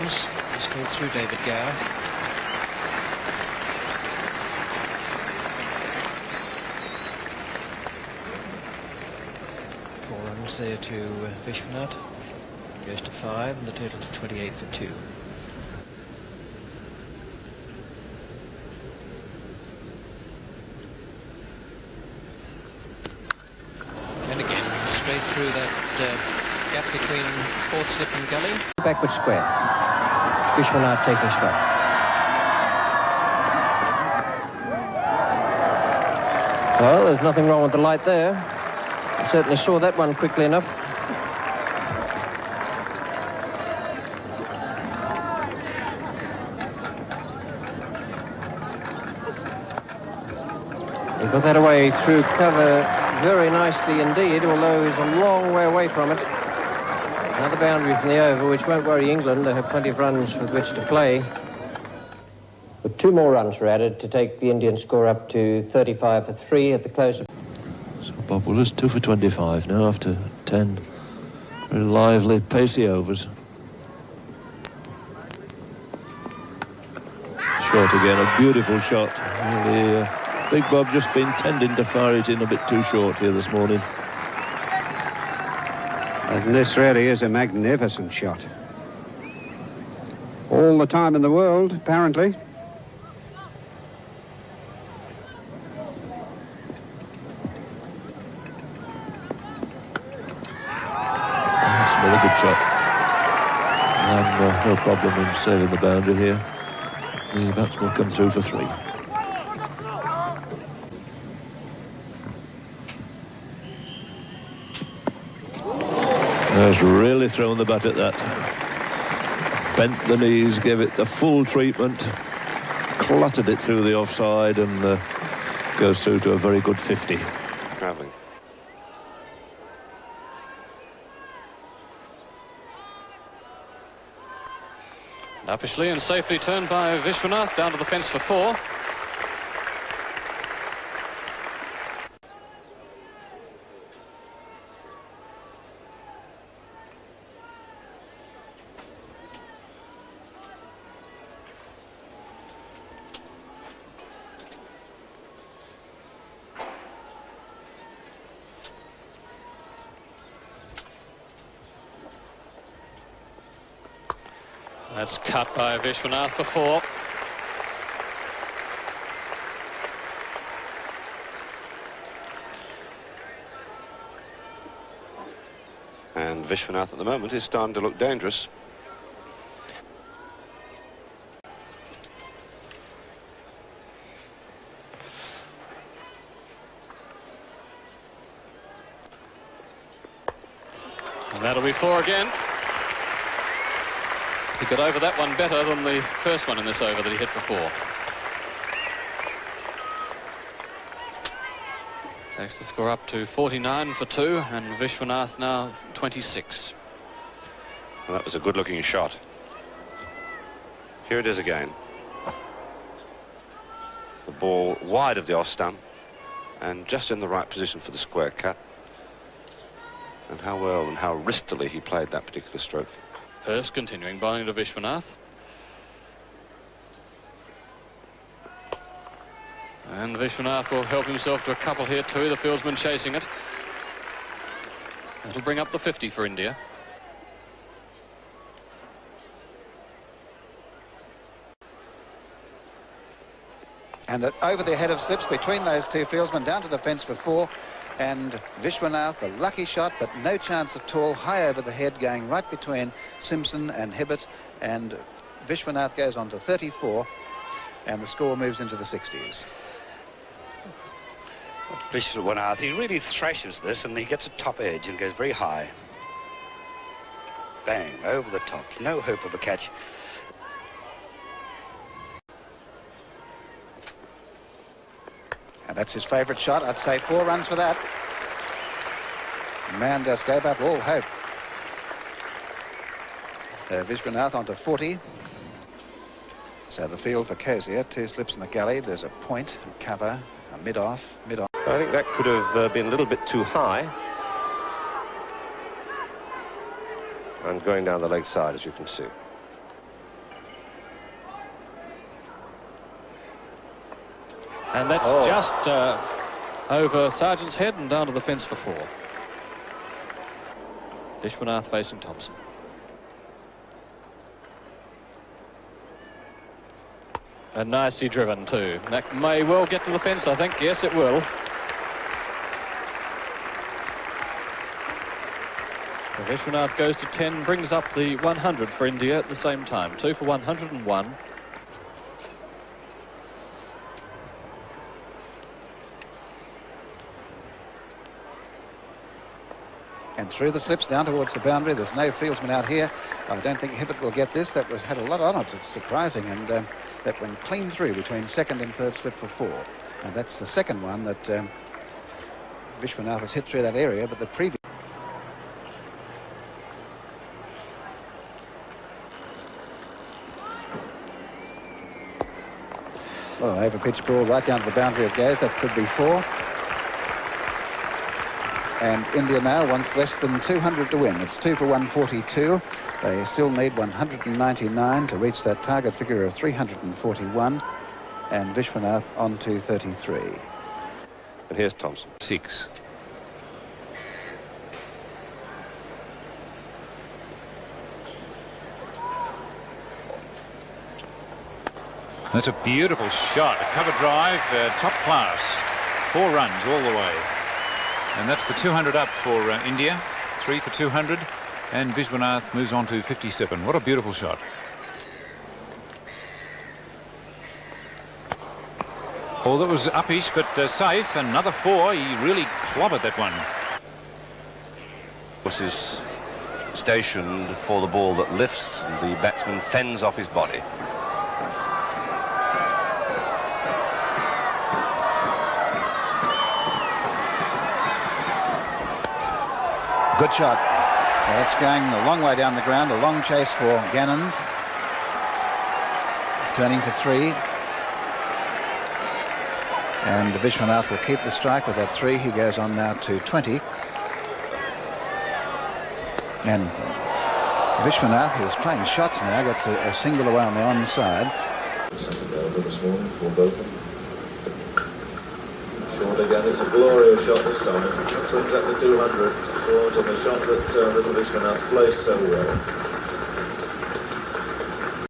innings. Straight through David Gower. Four runs there to Vishwanath. Goes to 5 and the total to 28 for 2. And again, straight through that gap between fourth slip and gully. Backward square. Vishwanath taking strike. Well, there's nothing wrong with the light there. I certainly saw that one quickly enough. He got that away through cover very nicely indeed, although he's a long way away from it. Another boundary from the over, which won't worry England. They have plenty of runs with which to play. But 2 more runs were added to take the Indian score up to 35 for 3 at the close of... So Bob Willis 2 for 25 now after 10 very lively, pacey overs. Short again, a beautiful shot. Really, Big Bob just been tending to fire it in a bit too short here this morning. And this really is a magnificent shot. All the time in the world, apparently. That's another good shot. And no problem in saving the boundary here. The batsman will come through for 3. Has really thrown the bat at that. Bent the knees, gave it the full treatment, clattered it through the offside, and goes through to a very good 50. Travelling. Uppishly and safely turned by Vishwanath down to the fence for 4. That's cut by Vishwanath for 4. And Vishwanath at the moment is starting to look dangerous. And that'll be 4 again. He got over that one better than the first one in this over that he hit for 4. Takes the score up to 49 for 2, and Vishwanath now 26. Well, that was a good-looking shot. Here it is again. The ball wide of the off stump, and just in the right position for the square cut. And how well and how wristily he played that particular stroke. Hurst continuing bowling to Vishwanath. And Vishwanath will help himself to a couple here too, the fieldsman chasing it. That'll bring up the 50 for India. And over the head of slips between those 2 fieldsmen down to the fence for 4. And Vishwanath, a lucky shot, but no chance at all. High over the head, going right between Simpson and Hibbert. And Vishwanath goes on to 34, and the score moves into the 60s. Vishwanath, he really thrashes this, and he gets a top edge and goes very high. Bang, over the top. No hope of a catch. And that's his favourite shot. I'd say 4 runs for that. Man just gave up all hope. Vishwanath onto 40. So the field for Kosier, 2 slips in the gully. There's a point, a cover, a mid-off, mid-off. I think that could have been a little bit too high. And going down the leg side, as you can see. And that's just over Sargent's head and down to the fence for 4. Vishwanath facing Thompson. And nicely driven too. That may well get to the fence, I think. Yes, it will. So Vishwanath goes to 10, brings up the 100 for India at the same time. 2 for 101. And through the slips down towards the boundary. There's no fieldsman out here. I don't think Hibbert will get this. That had a lot on it. It's surprising, and that went clean through between second and third slip for 4. And that's the second one that Vishwanath has hit through that area, but the previous. Well, over pitch ball right down to the boundary it goes. That could be 4. And India now wants less than 200 to win. It's 2 for 142. They still need 199 to reach that target figure of 341. And Vishwanath on to 33. And here's Thompson. 6. That's a beautiful shot. A cover drive, top class. 4 runs all the way. And that's the 200 up for India. 3 for 200. And Viswanath moves on to 57. What a beautiful shot. Oh, that was uppish, but safe. Another 4. He really clobbered that one. This is stationed for the ball that lifts, and the batsman fends off his body. Good shot. Well, that's going a long way down the ground. A long chase for Gannon. Turning for 3. And Vishwanath will keep the strike with that 3. He goes on now to 20. And Vishwanath, who's playing shots now, gets a single away on the onside. Second over this morning for Bolton. Short again, it's a glorious shot this time. It brings up the 200. Short and a shot that little Vishwanath placed so well.